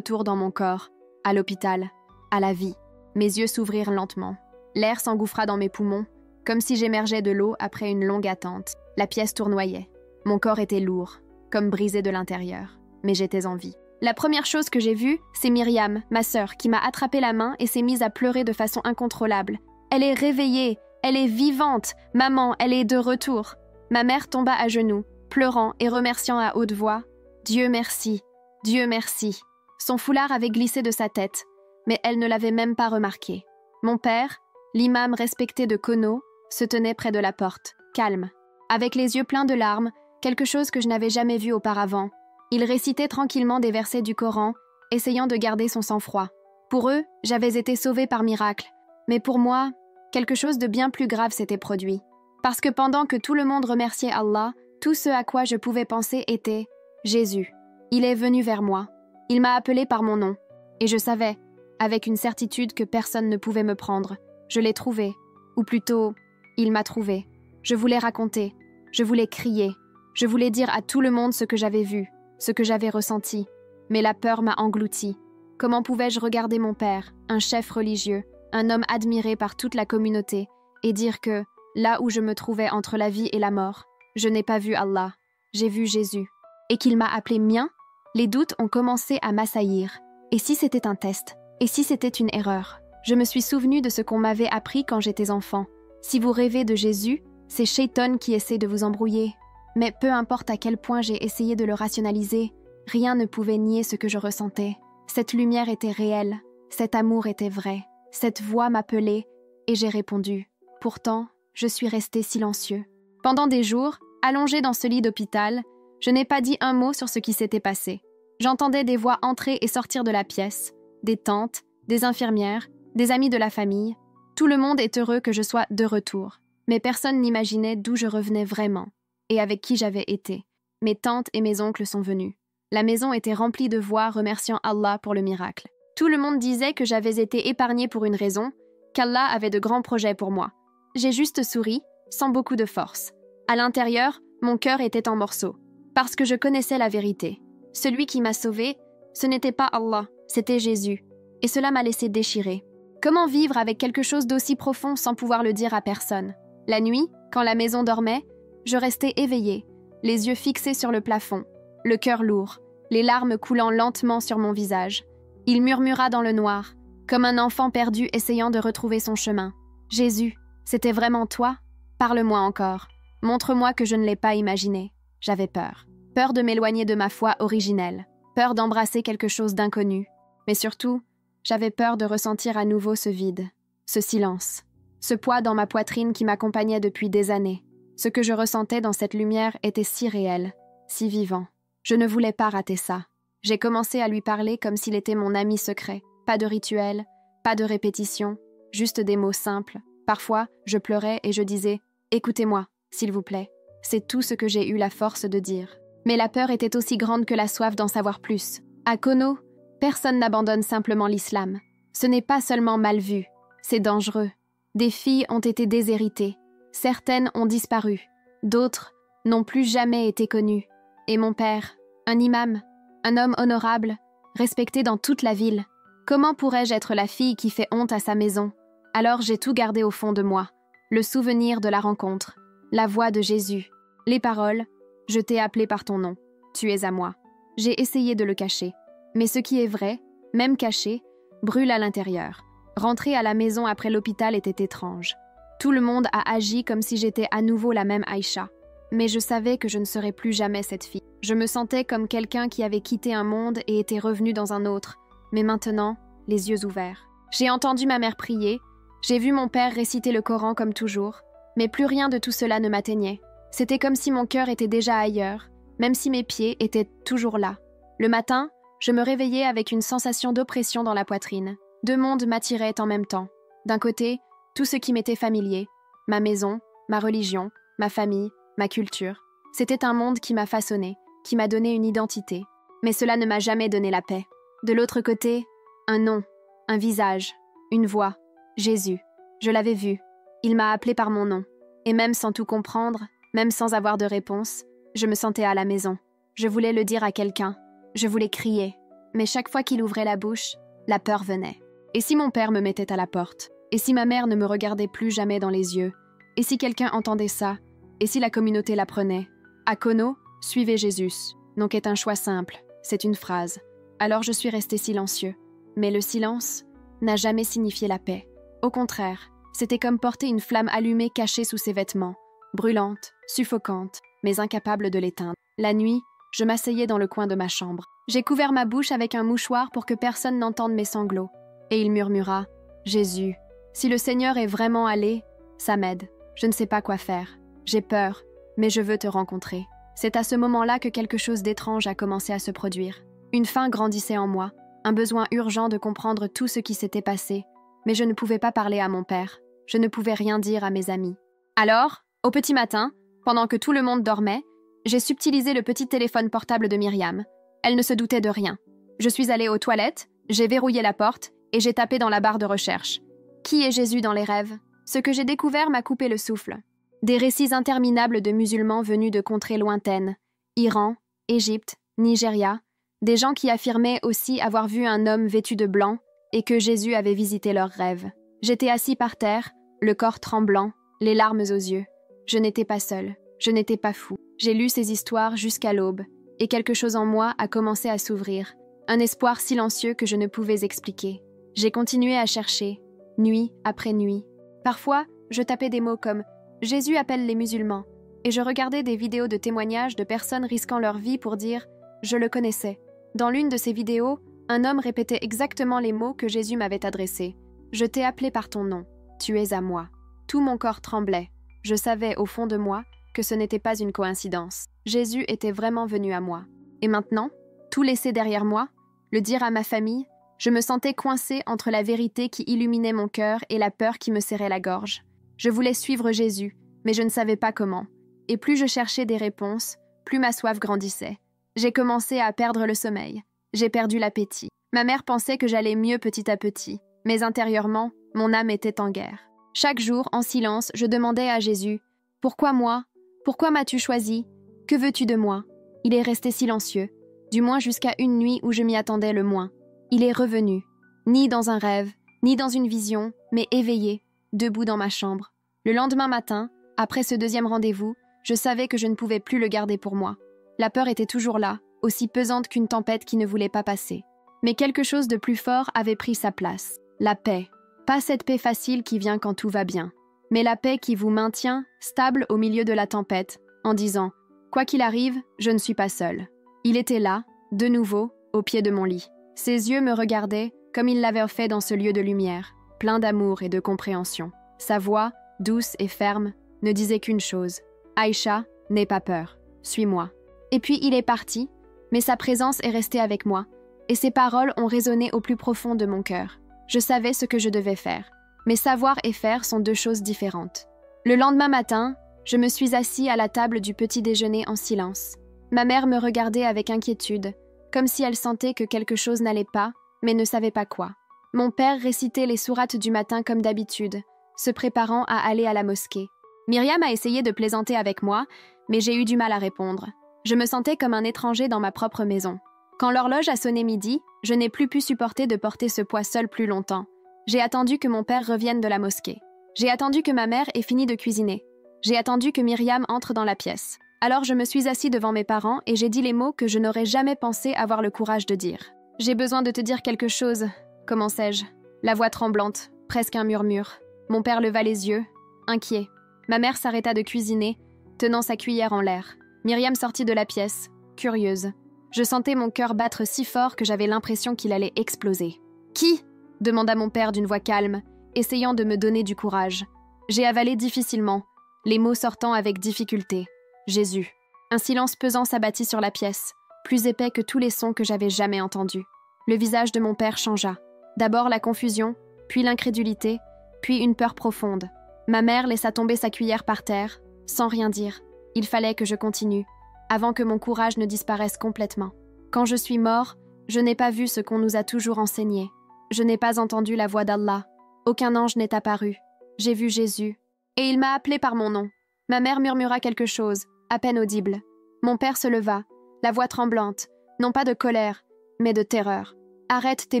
dans mon corps, à l'hôpital, à la vie. Mes yeux s'ouvrirent lentement. L'air s'engouffra dans mes poumons, comme si j'émergeais de l'eau après une longue attente. La pièce tournoyait. Mon corps était lourd, comme brisé de l'intérieur. Mais j'étais en vie. La première chose que j'ai vue, c'est Myriam, ma sœur, qui m'a attrapé la main et s'est mise à pleurer de façon incontrôlable. Elle est réveillée, elle est vivante. Maman, elle est de retour. Ma mère tomba à genoux, pleurant et remerciant à haute voix. Dieu merci, Dieu merci. Son foulard avait glissé de sa tête. mais elle ne l'avait même pas remarqué. Mon père, l'imam respecté de Kono, se tenait près de la porte, calme, avec les yeux pleins de larmes, quelque chose que je n'avais jamais vu auparavant. Il récitait tranquillement des versets du Coran, essayant de garder son sang-froid. Pour eux, j'avais été sauvée par miracle, mais pour moi, quelque chose de bien plus grave s'était produit. Parce que pendant que tout le monde remerciait Allah, tout ce à quoi je pouvais penser était « Jésus, il est venu vers moi. Il m'a appelé par mon nom. » Et je savais, avec une certitude que personne ne pouvait me prendre. Je l'ai trouvé. Ou plutôt, il m'a trouvé. Je voulais raconter. Je voulais crier. Je voulais dire à tout le monde ce que j'avais vu, ce que j'avais ressenti. Mais la peur m'a englouti. Comment pouvais-je regarder mon père, un chef religieux, un homme admiré par toute la communauté, et dire que, là où je me trouvais entre la vie et la mort, je n'ai pas vu Allah, j'ai vu Jésus. Et qu'il m'a appelé mien? Les doutes ont commencé à m'assaillir. Et si c'était un test? Et si c'était une erreur? Je me suis souvenu de ce qu'on m'avait appris quand j'étais enfant. Si vous rêvez de Jésus, c'est Shaitan qui essaie de vous embrouiller. Mais peu importe à quel point j'ai essayé de le rationaliser, rien ne pouvait nier ce que je ressentais. Cette lumière était réelle, cet amour était vrai, cette voix m'appelait et j'ai répondu. Pourtant, je suis resté silencieux. Pendant des jours, allongé dans ce lit d'hôpital, je n'ai pas dit un mot sur ce qui s'était passé. J'entendais des voix entrer et sortir de la pièce, des tantes, des infirmières, des amis de la famille. Tout le monde est heureux que je sois de retour. Mais personne n'imaginait d'où je revenais vraiment et avec qui j'avais été. Mes tantes et mes oncles sont venus. La maison était remplie de voix remerciant Allah pour le miracle. Tout le monde disait que j'avais été épargnée pour une raison, qu'Allah avait de grands projets pour moi. J'ai juste souri, sans beaucoup de force. À l'intérieur, mon cœur était en morceaux, parce que je connaissais la vérité. Celui qui m'a sauvée, ce n'était pas Allah, c'était Jésus. Et cela m'a laissé déchirer. Comment vivre avec quelque chose d'aussi profond sans pouvoir le dire à personne? La nuit, quand la maison dormait, je restais éveillée, les yeux fixés sur le plafond, le cœur lourd, les larmes coulant lentement sur mon visage. Il murmura dans le noir, comme un enfant perdu essayant de retrouver son chemin. « Jésus, c'était vraiment toi? Parle-moi encore. Montre-moi que je ne l'ai pas imaginé. » J'avais peur. Peur de m'éloigner de ma foi originelle. Peur d'embrasser quelque chose d'inconnu. Mais surtout, j'avais peur de ressentir à nouveau ce vide, ce silence, ce poids dans ma poitrine qui m'accompagnait depuis des années. Ce que je ressentais dans cette lumière était si réel, si vivant. Je ne voulais pas rater ça. J'ai commencé à lui parler comme s'il était mon ami secret. Pas de rituel, pas de répétition, juste des mots simples. Parfois, je pleurais et je disais « Écoutez-moi, s'il vous plaît ». C'est tout ce que j'ai eu la force de dire. Mais la peur était aussi grande que la soif d'en savoir plus. À Kono, personne n'abandonne simplement l'islam. Ce n'est pas seulement mal vu, c'est dangereux. Des filles ont été déshéritées. Certaines ont disparu. D'autres n'ont plus jamais été connues. Et mon père, un imam, un homme honorable, respecté dans toute la ville. Comment pourrais-je être la fille qui fait honte à sa maison? Alors j'ai tout gardé au fond de moi. Le souvenir de la rencontre, la voix de Jésus, les paroles « Je t'ai appelé par ton nom, tu es à moi ». J'ai essayé de le cacher. Mais ce qui est vrai, même caché, brûle à l'intérieur. Rentrer à la maison après l'hôpital était étrange. Tout le monde a agi comme si j'étais à nouveau la même Aïcha. Mais je savais que je ne serais plus jamais cette fille. Je me sentais comme quelqu'un qui avait quitté un monde et était revenu dans un autre. Mais maintenant, les yeux ouverts. J'ai entendu ma mère prier. J'ai vu mon père réciter le Coran comme toujours. Mais plus rien de tout cela ne m'atteignait. C'était comme si mon cœur était déjà ailleurs, même si mes pieds étaient toujours là. Le matin, je me réveillais avec une sensation d'oppression dans la poitrine. Deux mondes m'attiraient en même temps. D'un côté, tout ce qui m'était familier, ma maison, ma religion, ma famille, ma culture. C'était un monde qui m'a façonné, qui m'a donné une identité. Mais cela ne m'a jamais donné la paix. De l'autre côté, un nom, un visage, une voix. Jésus. Je l'avais vu. Il m'a appelé par mon nom. Et même sans tout comprendre, même sans avoir de réponse, je me sentais à la maison. Je voulais le dire à quelqu'un. Je voulais crier. Mais chaque fois qu'il ouvrait la bouche, la peur venait. Et si mon père me mettait à la porte? Et si ma mère ne me regardait plus jamais dans les yeux? Et si quelqu'un entendait ça? Et si la communauté l'apprenait? À Kono, suivez Jésus. Donc est un choix simple. C'est une phrase. Alors je suis resté silencieux. Mais le silence n'a jamais signifié la paix. Au contraire, c'était comme porter une flamme allumée cachée sous ses vêtements, brûlante, suffocante, mais incapable de l'éteindre. La nuit, je m'asseyais dans le coin de ma chambre. J'ai couvert ma bouche avec un mouchoir pour que personne n'entende mes sanglots. et il murmura « Jésus, si le Seigneur est vraiment allé, ça m'aide. Je ne sais pas quoi faire. J'ai peur, mais je veux te rencontrer. » C'est à ce moment-là que quelque chose d'étrange a commencé à se produire. Une faim grandissait en moi, un besoin urgent de comprendre tout ce qui s'était passé, mais je ne pouvais pas parler à mon père. Je ne pouvais rien dire à mes amis. Alors, au petit matin, pendant que tout le monde dormait, j'ai subtilisé le petit téléphone portable de Myriam. Elle ne se doutait de rien. Je suis allée aux toilettes, j'ai verrouillé la porte et j'ai tapé dans la barre de recherche. Qui est Jésus dans les rêves? Ce que j'ai découvert m'a coupé le souffle. Des récits interminables de musulmans venus de contrées lointaines, Iran, Égypte, Nigeria, des gens qui affirmaient aussi avoir vu un homme vêtu de blanc et que Jésus avait visité leurs rêves. J'étais assis par terre, le corps tremblant, les larmes aux yeux. Je n'étais pas seule, je n'étais pas fou. J'ai lu ces histoires jusqu'à l'aube, et quelque chose en moi a commencé à s'ouvrir, un espoir silencieux que je ne pouvais expliquer. J'ai continué à chercher, nuit après nuit. Parfois, je tapais des mots comme « Jésus appelle les musulmans » et je regardais des vidéos de témoignages de personnes risquant leur vie pour dire « Je le connaissais ». Dans l'une de ces vidéos, un homme répétait exactement les mots que Jésus m'avait adressés. « Je t'ai appelé par ton nom, tu es à moi ». Tout mon corps tremblait. Je savais au fond de moi que ce n'était pas une coïncidence. Jésus était vraiment venu à moi. Et maintenant, tout laissé derrière moi, le dire à ma famille, je me sentais coincée entre la vérité qui illuminait mon cœur et la peur qui me serrait la gorge. Je voulais suivre Jésus, mais je ne savais pas comment. Et plus je cherchais des réponses, plus ma soif grandissait. J'ai commencé à perdre le sommeil. J'ai perdu l'appétit. Ma mère pensait que j'allais mieux petit à petit, mais intérieurement, mon âme était en guerre. Chaque jour, en silence, je demandais à Jésus « Pourquoi moi? Pourquoi m'as-tu choisi? Que veux-tu de moi ?» Il est resté silencieux, du moins jusqu'à une nuit où je m'y attendais le moins. Il est revenu, ni dans un rêve, ni dans une vision, mais éveillé, debout dans ma chambre. Le lendemain matin, après ce deuxième rendez-vous, je savais que je ne pouvais plus le garder pour moi. La peur était toujours là, aussi pesante qu'une tempête qui ne voulait pas passer. Mais quelque chose de plus fort avait pris sa place. La paix. Pas cette paix facile qui vient quand tout va bien, mais la paix qui vous maintient stable au milieu de la tempête, en disant « Quoi qu'il arrive, je ne suis pas seule ». Il était là, de nouveau, au pied de mon lit. Ses yeux me regardaient comme il l'avait fait dans ce lieu de lumière, plein d'amour et de compréhension. Sa voix, douce et ferme, ne disait qu'une chose « Aïcha, n'aie pas peur, suis-moi ». Et puis il est parti, mais sa présence est restée avec moi, et ses paroles ont résonné au plus profond de mon cœur. Je savais ce que je devais faire, mais savoir et faire sont deux choses différentes. Le lendemain matin, je me suis assis à la table du petit déjeuner en silence. Ma mère me regardait avec inquiétude, comme si elle sentait que quelque chose n'allait pas, mais ne savait pas quoi. Mon père récitait les sourates du matin comme d'habitude, se préparant à aller à la mosquée. Myriam a essayé de plaisanter avec moi, mais j'ai eu du mal à répondre. Je me sentais comme un étranger dans ma propre maison. Quand l'horloge a sonné midi, je n'ai plus pu supporter de porter ce poids seul plus longtemps. J'ai attendu que mon père revienne de la mosquée. J'ai attendu que ma mère ait fini de cuisiner. J'ai attendu que Myriam entre dans la pièce. Alors je me suis assis devant mes parents et j'ai dit les mots que je n'aurais jamais pensé avoir le courage de dire. « J'ai besoin de te dire quelque chose, commençai-je. La voix tremblante, presque un murmure. Mon père leva les yeux, inquiet. Ma mère s'arrêta de cuisiner, tenant sa cuillère en l'air. Myriam sortit de la pièce, curieuse. Je sentais mon cœur battre si fort que j'avais l'impression qu'il allait exploser. « Qui ?» demanda mon père d'une voix calme, essayant de me donner du courage. J'ai avalé difficilement, les mots sortant avec difficulté. « Jésus ». Un silence pesant s'abattit sur la pièce, plus épais que tous les sons que j'avais jamais entendus. Le visage de mon père changea. D'abord la confusion, puis l'incrédulité, puis une peur profonde. Ma mère laissa tomber sa cuillère par terre, sans rien dire. Il fallait que je continue, avant que mon courage ne disparaisse complètement. Quand je suis mort, je n'ai pas vu ce qu'on nous a toujours enseigné. Je n'ai pas entendu la voix d'Allah. Aucun ange n'est apparu. J'ai vu Jésus. Et il m'a appelé par mon nom. Ma mère murmura quelque chose, à peine audible. Mon père se leva, la voix tremblante, non pas de colère, mais de terreur. « Arrête tes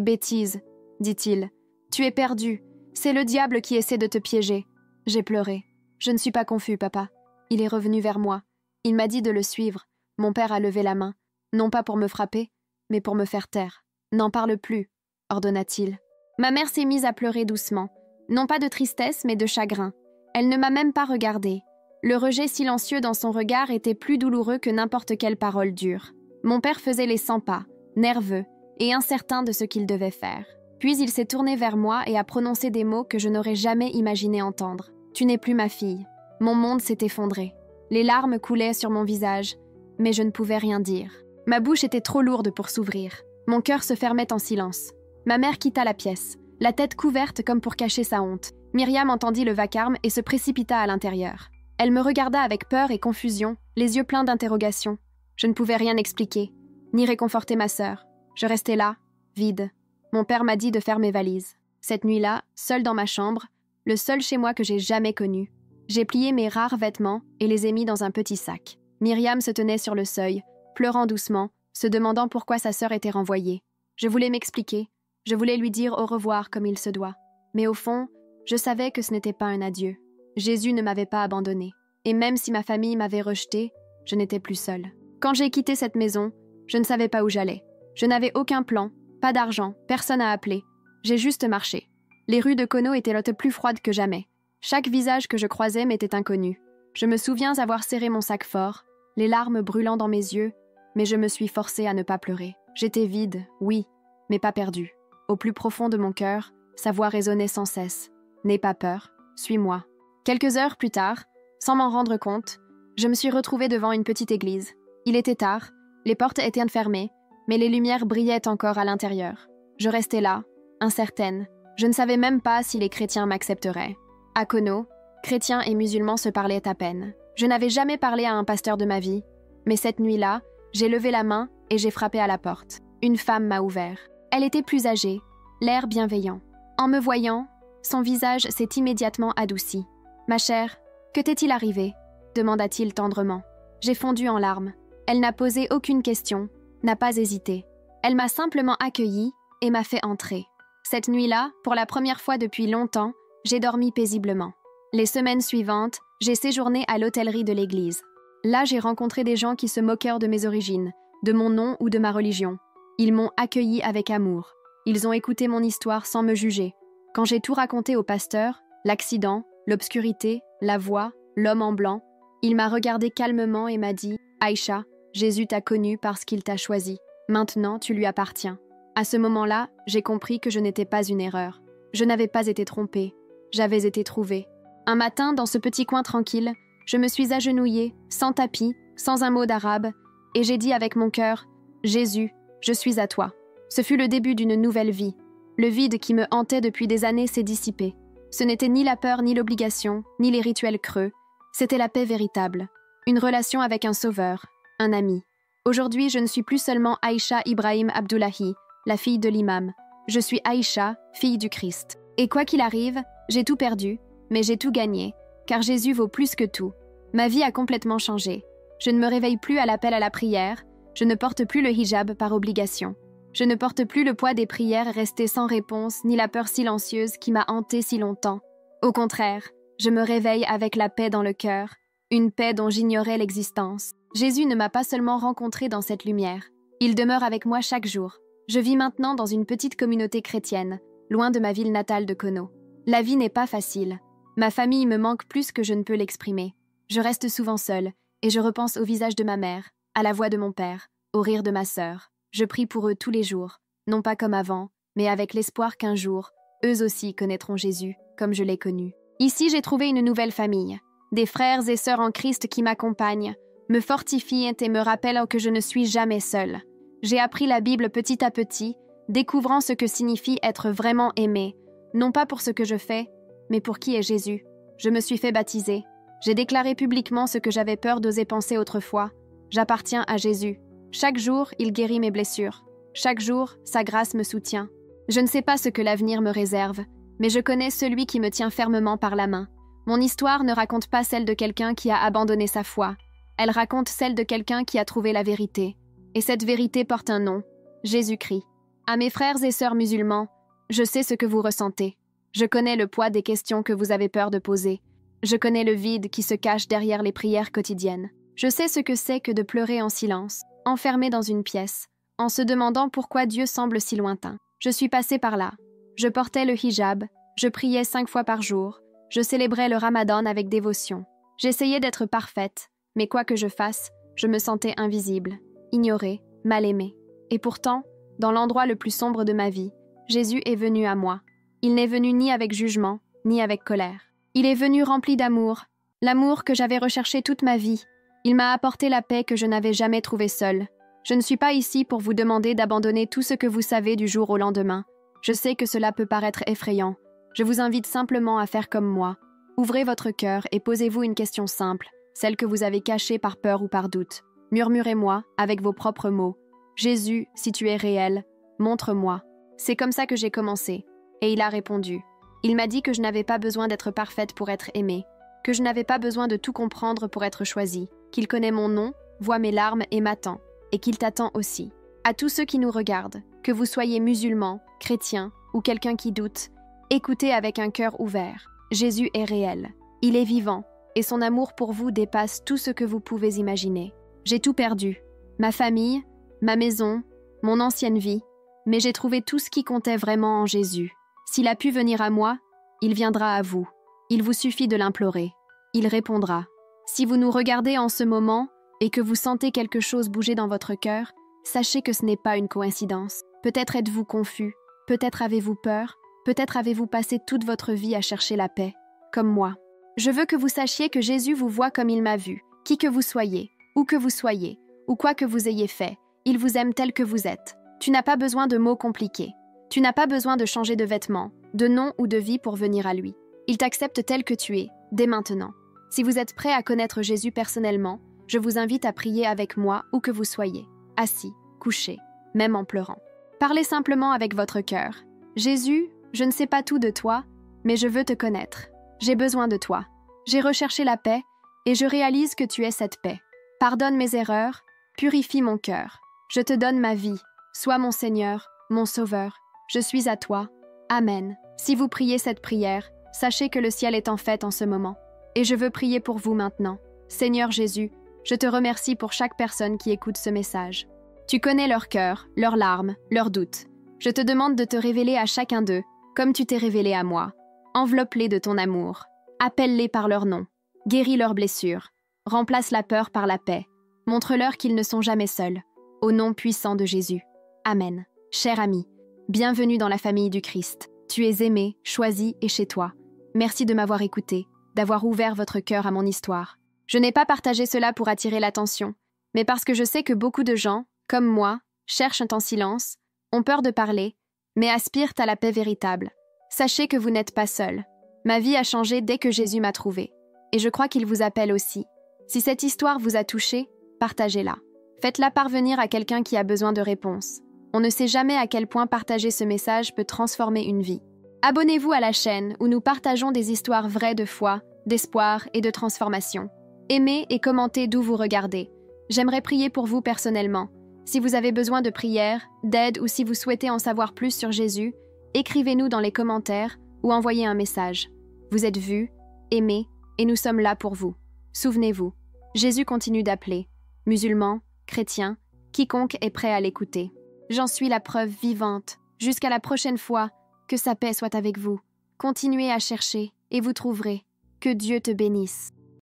bêtises, dit-il. Tu es perdu. C'est le diable qui essaie de te piéger. » J'ai pleuré. « Je ne suis pas confus, papa. » Il est revenu vers moi. Il m'a dit de le suivre. Mon père a levé la main, non pas pour me frapper, mais pour me faire taire. « N'en parle plus, » ordonna-t-il. Ma mère s'est mise à pleurer doucement, non pas de tristesse, mais de chagrin. Elle ne m'a même pas regardée. Le rejet silencieux dans son regard était plus douloureux que n'importe quelle parole dure. Mon père faisait les 100 pas, nerveux et incertain de ce qu'il devait faire. Puis il s'est tourné vers moi et a prononcé des mots que je n'aurais jamais imaginé entendre. « Tu n'es plus ma fille. » Mon monde s'est effondré. Les larmes coulaient sur mon visage, mais je ne pouvais rien dire. Ma bouche était trop lourde pour s'ouvrir. Mon cœur se fermait en silence. Ma mère quitta la pièce, la tête couverte comme pour cacher sa honte. Myriam entendit le vacarme et se précipita à l'intérieur. Elle me regarda avec peur et confusion, les yeux pleins d'interrogations. Je ne pouvais rien expliquer, ni réconforter ma sœur. Je restais là, vide. Mon père m'a dit de faire mes valises. Cette nuit-là, seule dans ma chambre, le seul chez moi que j'ai jamais connu, j'ai plié mes rares vêtements et les ai mis dans un petit sac. Myriam se tenait sur le seuil, pleurant doucement, se demandant pourquoi sa sœur était renvoyée. Je voulais m'expliquer, je voulais lui dire au revoir comme il se doit. Mais au fond, je savais que ce n'était pas un adieu. Jésus ne m'avait pas abandonnée. Et même si ma famille m'avait rejetée, je n'étais plus seule. Quand j'ai quitté cette maison, je ne savais pas où j'allais. Je n'avais aucun plan, pas d'argent, personne à appeler. J'ai juste marché. Les rues de Kono étaient l'autre plus froides que jamais. Chaque visage que je croisais m'était inconnu. Je me souviens avoir serré mon sac fort, les larmes brûlant dans mes yeux, mais je me suis forcée à ne pas pleurer. J'étais vide, oui, mais pas perdue. Au plus profond de mon cœur, sa voix résonnait sans cesse. « N'aie pas peur, suis-moi. » Quelques heures plus tard, sans m'en rendre compte, je me suis retrouvée devant une petite église. Il était tard, les portes étaient fermées, mais les lumières brillaient encore à l'intérieur. Je restais là, incertaine. Je ne savais même pas si les chrétiens m'accepteraient. À Kono, chrétiens et musulmans se parlaient à peine. Je n'avais jamais parlé à un pasteur de ma vie, mais cette nuit-là, j'ai levé la main et j'ai frappé à la porte. Une femme m'a ouvert. Elle était plus âgée, l'air bienveillant. En me voyant, son visage s'est immédiatement adouci. « Ma chère, que t'est-il arrivé ?» demanda-t-il tendrement. J'ai fondu en larmes. Elle n'a posé aucune question, n'a pas hésité. Elle m'a simplement accueillie et m'a fait entrer. Cette nuit-là, pour la première fois depuis longtemps, j'ai dormi paisiblement. Les semaines suivantes, j'ai séjourné à l'hôtellerie de l'église. Là, j'ai rencontré des gens qui se moquèrent de mes origines, de mon nom ou de ma religion. Ils m'ont accueilli avec amour. Ils ont écouté mon histoire sans me juger. Quand j'ai tout raconté au pasteur, l'accident, l'obscurité, la voix, l'homme en blanc, il m'a regardé calmement et m'a dit « Aïcha, Jésus t'a connue parce qu'il t'a choisi. Maintenant, tu lui appartiens. » À ce moment-là, j'ai compris que je n'étais pas une erreur. Je n'avais pas été trompée. J'avais été trouvée. Un matin, dans ce petit coin tranquille, je me suis agenouillée, sans tapis, sans un mot d'arabe, et j'ai dit avec mon cœur « Jésus, je suis à toi. » Ce fut le début d'une nouvelle vie. Le vide qui me hantait depuis des années s'est dissipé. Ce n'était ni la peur, ni l'obligation, ni les rituels creux. C'était la paix véritable. Une relation avec un sauveur, un ami. Aujourd'hui, je ne suis plus seulement Aïcha Ibrahim Abdullahi, la fille de l'imam. Je suis Aïcha, fille du Christ. Et quoi qu'il arrive, j'ai tout perdu, mais j'ai tout gagné, car Jésus vaut plus que tout. Ma vie a complètement changé. Je ne me réveille plus à l'appel à la prière, je ne porte plus le hijab par obligation. Je ne porte plus le poids des prières restées sans réponse, ni la peur silencieuse qui m'a hantée si longtemps. Au contraire, je me réveille avec la paix dans le cœur, une paix dont j'ignorais l'existence. Jésus ne m'a pas seulement rencontrée dans cette lumière, il demeure avec moi chaque jour. Je vis maintenant dans une petite communauté chrétienne, loin de ma ville natale de Kono. La vie n'est pas facile. Ma famille me manque plus que je ne peux l'exprimer. Je reste souvent seule, et je repense au visage de ma mère, à la voix de mon père, au rire de ma sœur. Je prie pour eux tous les jours, non pas comme avant, mais avec l'espoir qu'un jour, eux aussi connaîtront Jésus, comme je l'ai connu. Ici, j'ai trouvé une nouvelle famille, des frères et sœurs en Christ qui m'accompagnent, me fortifient et me rappellent que je ne suis jamais seule. J'ai appris la Bible petit à petit, découvrant ce que signifie être vraiment aimé, non pas pour ce que je fais, mais pour qui est Jésus. Je me suis fait baptiser. J'ai déclaré publiquement ce que j'avais peur d'oser penser autrefois. J'appartiens à Jésus. Chaque jour, il guérit mes blessures. Chaque jour, sa grâce me soutient. Je ne sais pas ce que l'avenir me réserve, mais je connais celui qui me tient fermement par la main. Mon histoire ne raconte pas celle de quelqu'un qui a abandonné sa foi. Elle raconte celle de quelqu'un qui a trouvé la vérité. Et cette vérité porte un nom, Jésus-Christ. À mes frères et sœurs musulmans, je sais ce que vous ressentez. Je connais le poids des questions que vous avez peur de poser. Je connais le vide qui se cache derrière les prières quotidiennes. Je sais ce que c'est que de pleurer en silence, enfermé dans une pièce, en se demandant pourquoi Dieu semble si lointain. Je suis passée par là. Je portais le hijab, je priais 5 fois par jour, je célébrais le ramadan avec dévotion. J'essayais d'être parfaite, mais quoi que je fasse, je me sentais invisible, ignorée, mal aimée. Et pourtant, dans l'endroit le plus sombre de ma vie, Jésus est venu à moi. Il n'est venu ni avec jugement, ni avec colère. Il est venu rempli d'amour, l'amour que j'avais recherché toute ma vie. Il m'a apporté la paix que je n'avais jamais trouvée seule. Je ne suis pas ici pour vous demander d'abandonner tout ce que vous savez du jour au lendemain. Je sais que cela peut paraître effrayant. Je vous invite simplement à faire comme moi. Ouvrez votre cœur et posez-vous une question simple, celle que vous avez cachée par peur ou par doute. Murmurez-moi, avec vos propres mots. « Jésus, si tu es réel, montre-moi. » C'est comme ça que j'ai commencé. Et il a répondu. Il m'a dit que je n'avais pas besoin d'être parfaite pour être aimée, que je n'avais pas besoin de tout comprendre pour être choisie, qu'il connaît mon nom, voit mes larmes et m'attend, et qu'il t'attend aussi. À tous ceux qui nous regardent, que vous soyez musulmans, chrétiens ou quelqu'un qui doute, écoutez avec un cœur ouvert. Jésus est réel, il est vivant, et son amour pour vous dépasse tout ce que vous pouvez imaginer. J'ai tout perdu, ma famille, ma maison, mon ancienne vie, mais j'ai trouvé tout ce qui comptait vraiment en Jésus. S'il a pu venir à moi, il viendra à vous. Il vous suffit de l'implorer. Il répondra. Si vous nous regardez en ce moment et que vous sentez quelque chose bouger dans votre cœur, sachez que ce n'est pas une coïncidence. Peut-être êtes-vous confus, peut-être avez-vous peur, peut-être avez-vous passé toute votre vie à chercher la paix, comme moi. Je veux que vous sachiez que Jésus vous voit comme il m'a vu, qui que vous soyez, où que vous soyez, ou quoi que vous ayez fait. Il vous aime tel que vous êtes. Tu n'as pas besoin de mots compliqués. Tu n'as pas besoin de changer de vêtements, de nom ou de vie pour venir à lui. Il t'accepte tel que tu es, dès maintenant. Si vous êtes prêt à connaître Jésus personnellement, je vous invite à prier avec moi où que vous soyez, assis, couché, même en pleurant. Parlez simplement avec votre cœur. Jésus, je ne sais pas tout de toi, mais je veux te connaître. J'ai besoin de toi. J'ai recherché la paix et je réalise que tu es cette paix. Pardonne mes erreurs, purifie mon cœur. Je te donne ma vie. Sois mon Seigneur, mon Sauveur. Je suis à toi. Amen. Si vous priez cette prière, sachez que le ciel est en fête en ce moment. Et je veux prier pour vous maintenant. Seigneur Jésus, je te remercie pour chaque personne qui écoute ce message. Tu connais leur cœur, leurs larmes, leurs doutes. Je te demande de te révéler à chacun d'eux, comme tu t'es révélé à moi. Enveloppe-les de ton amour. Appelle-les par leur nom. Guéris leurs blessures. Remplace la peur par la paix. Montre-leur qu'ils ne sont jamais seuls. Au nom puissant de Jésus. Amen. Cher ami, bienvenue dans la famille du Christ. Tu es aimé, choisi et chez toi. Merci de m'avoir écouté, d'avoir ouvert votre cœur à mon histoire. Je n'ai pas partagé cela pour attirer l'attention, mais parce que je sais que beaucoup de gens, comme moi, cherchent en silence, ont peur de parler, mais aspirent à la paix véritable. Sachez que vous n'êtes pas seul. Ma vie a changé dès que Jésus m'a trouvé, et je crois qu'il vous appelle aussi. Si cette histoire vous a touché, partagez-la. Faites-la parvenir à quelqu'un qui a besoin de réponses. On ne sait jamais à quel point partager ce message peut transformer une vie. Abonnez-vous à la chaîne où nous partageons des histoires vraies de foi, d'espoir et de transformation. Aimez et commentez d'où vous regardez. J'aimerais prier pour vous personnellement. Si vous avez besoin de prière, d'aide ou si vous souhaitez en savoir plus sur Jésus, écrivez-nous dans les commentaires ou envoyez un message. Vous êtes vus, aimés et nous sommes là pour vous. Souvenez-vous, Jésus continue d'appeler. Musulmans, chrétiens, quiconque est prêt à l'écouter. J'en suis la preuve vivante. Jusqu'à la prochaine fois, que sa paix soit avec vous. Continuez à chercher et vous trouverez. Que Dieu te bénisse.